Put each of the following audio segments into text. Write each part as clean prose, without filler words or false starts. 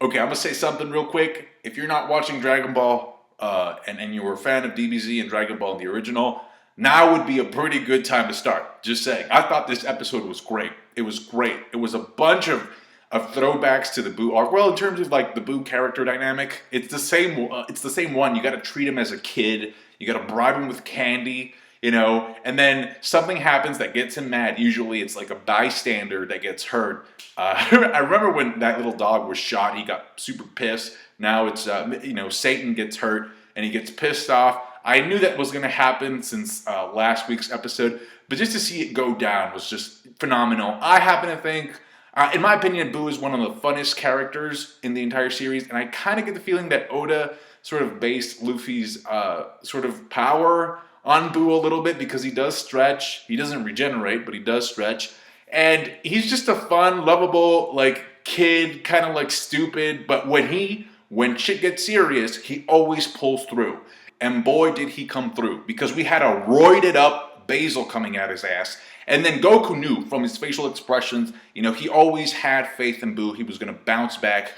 Okay, I'm gonna say something real quick. If you're not watching Dragon Ball, and you were a fan of DBZ and Dragon Ball in the original, now would be a pretty good time to start. Just saying. I thought this episode was great. It was great. It was a bunch of throwbacks to the Boo arc. Well, in terms of like the Boo character dynamic, it's the same. It's the same one. You got to treat him as a kid. You got to bribe him with candy. And then something happens that gets him mad. Usually it's like a bystander that gets hurt. I remember when that little dog was shot, he got super pissed. Now it's, Satan gets hurt and he gets pissed off. I knew that was going to happen since last week's episode, but just to see it go down was just phenomenal. I happen to think, in my opinion, Boo is one of the funnest characters in the entire series, and I kind of get the feeling that Oda sort of based Luffy's sort of power on Boo a little bit because he does stretch. He doesn't regenerate, but he does stretch. And he's just a fun, lovable, like, kid, kind of like stupid. But when shit gets serious, he always pulls through. And boy, did he come through. Because we had a roided up Basil coming at his ass. And then Goku knew from his facial expressions, he always had faith in Boo. He was going to bounce back.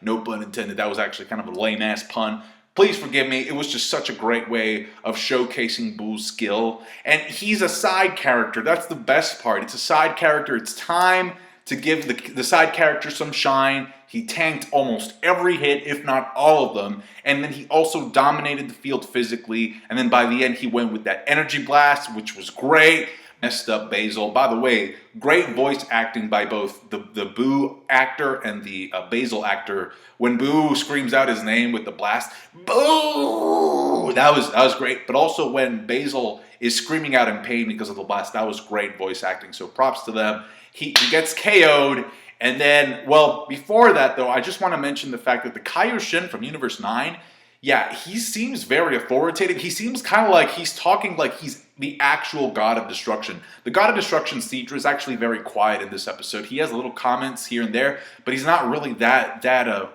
No pun intended. That was actually kind of a lame ass pun. Please forgive me. It was just such a great way of showcasing Boo's skill. And he's a side character. That's the best part. It's a side character. It's time to give the side character some shine. He tanked almost every hit, if not all of them. And then he also dominated the field physically. And then by the end, he went with that energy blast, which was great. Messed up Basil. By the way, great voice acting by both the Boo actor and the Basil actor. When Boo screams out his name with the blast, Boo! That was great. But also when Basil is screaming out in pain because of the blast, that was great voice acting. So props to them. He gets KO'd. And then, well, before that though, I just want to mention the fact that the Kaioshin from Universe 9, yeah, he seems very authoritative. He seems kind of like he's talking like he's the actual God of Destruction. The God of Destruction, Seidra, is actually very quiet in this episode. He has little comments here and there, but he's not really that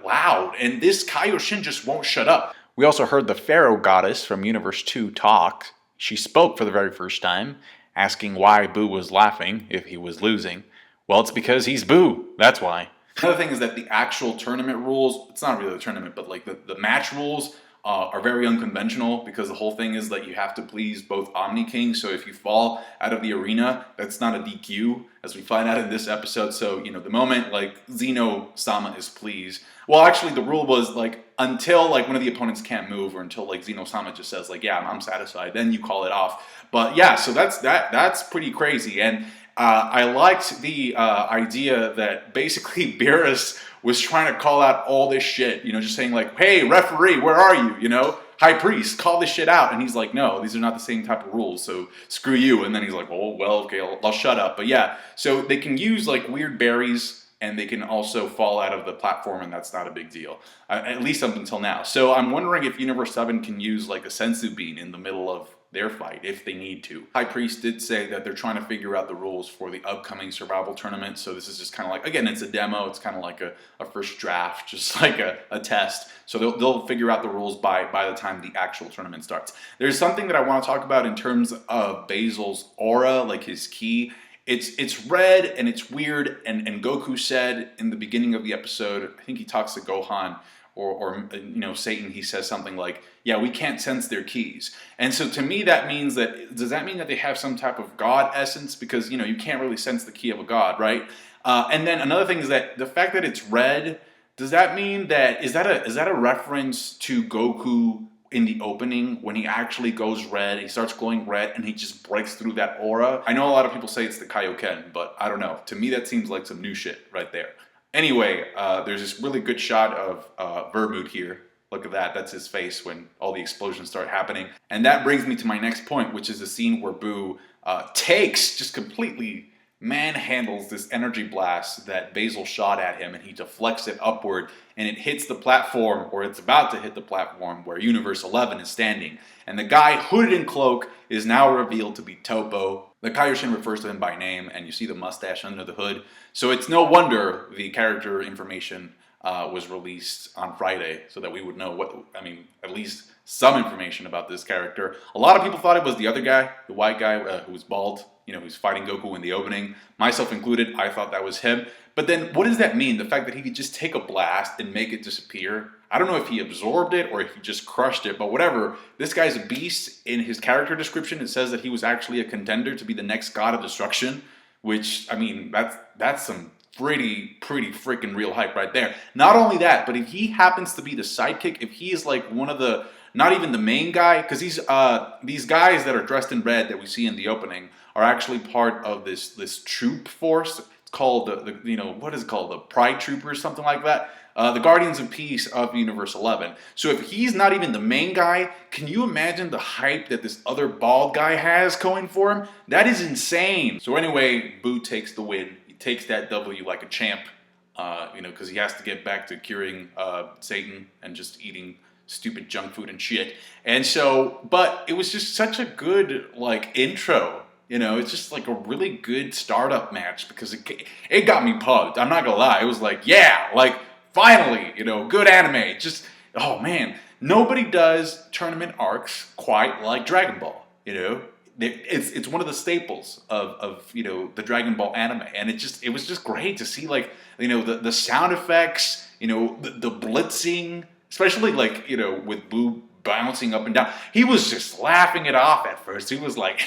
loud. And this Kaioshin just won't shut up. We also heard the Pharaoh goddess from Universe 2 talk. She spoke for the very first time, asking why Boo was laughing if he was losing. Well, it's because he's Boo. That's why. Another thing is that the actual tournament rules, it's not really a tournament, but like the match rules are very unconventional because the whole thing is that you have to please both Omni Kings. So if you fall out of the arena, that's not a DQ, as we find out in this episode. So, the moment like Zeno-sama is pleased. Well, actually the rule was like until like one of the opponents can't move or until like Zeno-sama just says like, yeah, I'm satisfied, then you call it off. But yeah, so that's pretty crazy. And I liked the idea that basically Beerus was trying to call out all this shit, just saying like, hey, referee, where are you? High priest, call this shit out. And he's like, no, these are not the same type of rules, so screw you. And then he's like, okay, I'll shut up. But yeah, so they can use like weird berries and they can also fall out of the platform, and that's not a big deal, at least up until now. So I'm wondering if Universe 7 can use like a sensu bean in the middle of their fight if they need to. High Priest did say that they're trying to figure out the rules for the upcoming survival tournament, so this is just kind of like, again, it's a demo, it's kind of like a first draft, just like a test. So they'll figure out the rules by the time the actual tournament starts. There's something that I want to talk about in terms of Basil's aura, like his ki. It's red and it's weird, and Goku said in the beginning of the episode, I think he talks to Gohan, or Satan, he says something like, yeah, we can't sense their keys. And so to me that means does that mean that they have some type of God essence? Because, you can't really sense the key of a God, right? And then another thing is that the fact that it's red, does that mean is that a reference to Goku in the opening when he actually goes red, he starts glowing red, and he just breaks through that aura? I know a lot of people say it's the Kaioken, but I don't know. To me that seems like some new shit right there. Anyway, there's this really good shot of Vermouth here. Look at that. That's his face when all the explosions start happening. And that brings me to my next point, which is the scene where Boo just completely manhandles this energy blast that Basil shot at him, and he deflects it upward, and it hits the platform, or it's about to hit the platform where Universe 11 is standing. And the guy hooded in cloak is now revealed to be Topo. The Kaioshin refers to him by name, and you see the mustache under the hood. So it's no wonder the character information was released on Friday, so that we would know at least some information about this character. A lot of people thought it was the other guy, the white guy who was bald, who's fighting Goku in the opening. Myself included, I thought that was him. But then what does that mean? The fact that he could just take a blast and make it disappear? I don't know if he absorbed it or if he just crushed it, but whatever. This guy's a beast. In his character description, it says that he was actually a contender to be the next god of destruction, which, that's some pretty freaking real hype right there. Not only that, but if he happens to be the sidekick, if he is like one of the, not even the main guy, because these guys that are dressed in red that we see in the opening are actually part of this troop force. It's called what is it called? The Pride Troopers, something like that. The Guardians of Peace of Universe 11. So if he's not even the main guy, can you imagine the hype that this other bald guy has going for him? That is insane. So anyway, Buu takes the win. He takes that W like a champ, because he has to get back to curing Satan and just eating stupid junk food and shit. And so, but it was just such a good intro. It's just like a really good startup match because it got me pumped. I'm not gonna lie. It was finally, good anime. Just, oh man, nobody does tournament arcs quite like Dragon Ball. It's one of the staples of the Dragon Ball anime, and it was just great to see the sound effects, the blitzing, especially with Buu bouncing up and down. He was just laughing it off at first. He was like,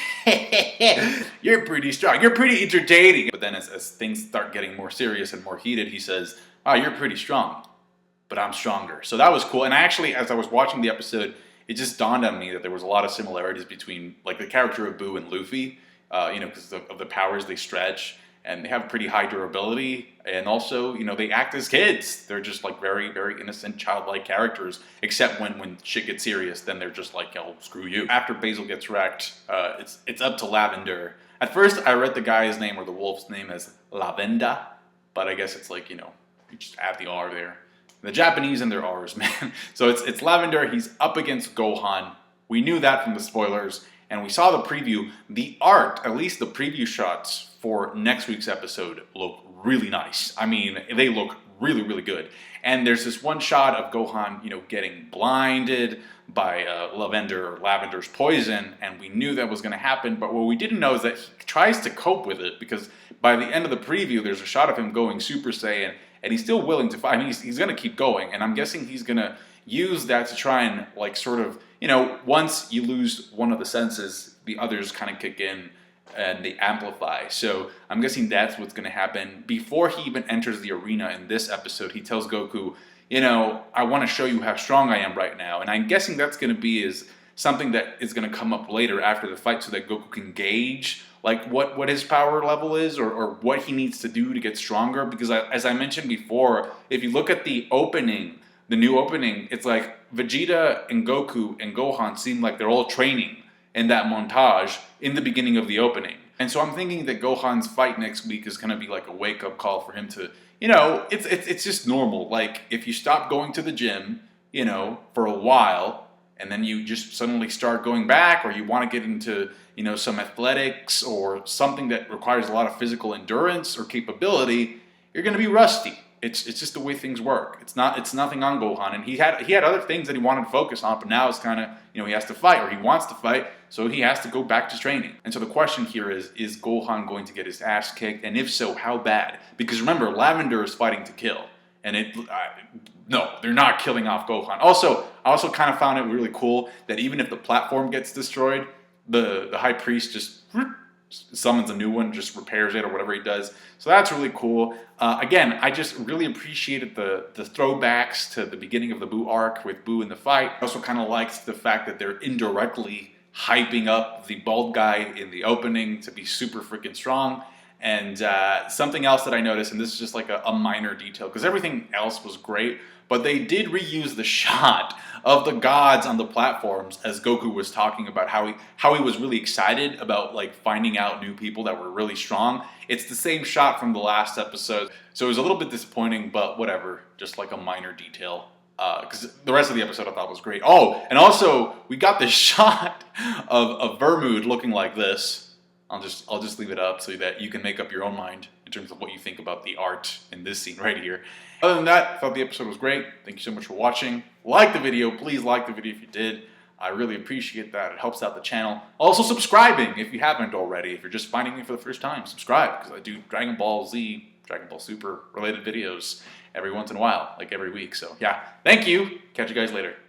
"You're pretty strong. You're pretty entertaining." But then as things start getting more serious and more heated, he says, "Oh, you're pretty strong, but I'm stronger." So that was cool. And actually, as I was watching the episode, it just dawned on me that there was a lot of similarities between the character of Buu and Luffy, because of the powers they stretch, and they have pretty high durability, and also, they act as kids. They're just very, very innocent, childlike characters, except when shit gets serious, then they're just "Oh, screw you." After Basil gets wrecked, it's up to Lavender. At first, I read the guy's name or the wolf's name as Lavender, but I guess it's you just add the R there. The Japanese and their R's, man. So it's Lavender. He's up against Gohan. We knew that from the spoilers, and we saw the preview. The art, at least the preview shots for next week's episode, look really nice. They look really, really good. And there's this one shot of Gohan, getting blinded by Lavender's poison, and we knew that was going to happen. But what we didn't know is that he tries to cope with it, because by the end of the preview, there's a shot of him going Super Saiyan, and he's still willing to fight. He's going to keep going, and I'm guessing he's going to use that to try and once you lose one of the senses, the others kind of kick in and they amplify. So I'm guessing that's what's going to happen. Before he even enters the arena in this episode, he tells Goku, I want to show you how strong I am right now. And I'm guessing that's going to be something that is going to come up later after the fight, so that Goku can gauge what his power level is, or what he needs to do to get stronger. Because as I mentioned before, if you look at the new opening, it's Vegeta and Goku and Gohan seem like they're all training in that montage in the beginning of the opening. And so I'm thinking that Gohan's fight next week is going to be a wake-up call for him to, it's just normal. If you stop going to the gym, for a while, and then you just suddenly start going back, or you want to get into, some athletics or something that requires a lot of physical endurance or capability, you're going to be rusty. It's just the way things work. It's nothing on Gohan, and he had other things that he wanted to focus on, but now it's kind of, he has to fight, or he wants to fight, so he has to go back to training. And so the question here is Gohan going to get his ass kicked, and if so, how bad? Because remember, Lavender is fighting to kill, and no, they're not killing off Gohan. Also, I also kind of found it really cool that even if the platform gets destroyed, the High Priest just summons a new one, just repairs it or whatever he does. So that's really cool. Again, I just really appreciated the throwbacks to the beginning of the Buu arc with Buu in the fight. I also kind of liked the fact that they're indirectly hyping up the bald guy in the opening to be super freaking strong. And something else that I noticed, and this is just a minor detail, because everything else was great, but they did reuse the shot of the gods on the platforms as Goku was talking about how he was really excited about finding out new people that were really strong. It's the same shot from the last episode, so it was a little bit disappointing, but whatever, just a minor detail. Because the rest of the episode I thought was great. Oh, and also we got this shot of Vermouth looking like this. I'll just leave it up so that you can make up your own mind in terms of what you think about the art in this scene right here. Other than that, I thought the episode was great. Thank you so much for watching. Like the video. Please like the video if you did. I really appreciate that. It helps out the channel. Also subscribing if you haven't already. If you're just finding me for the first time, subscribe, because I do Dragon Ball Z, Dragon Ball Super related videos every once in a while, like every week. So yeah, thank you. Catch you guys later.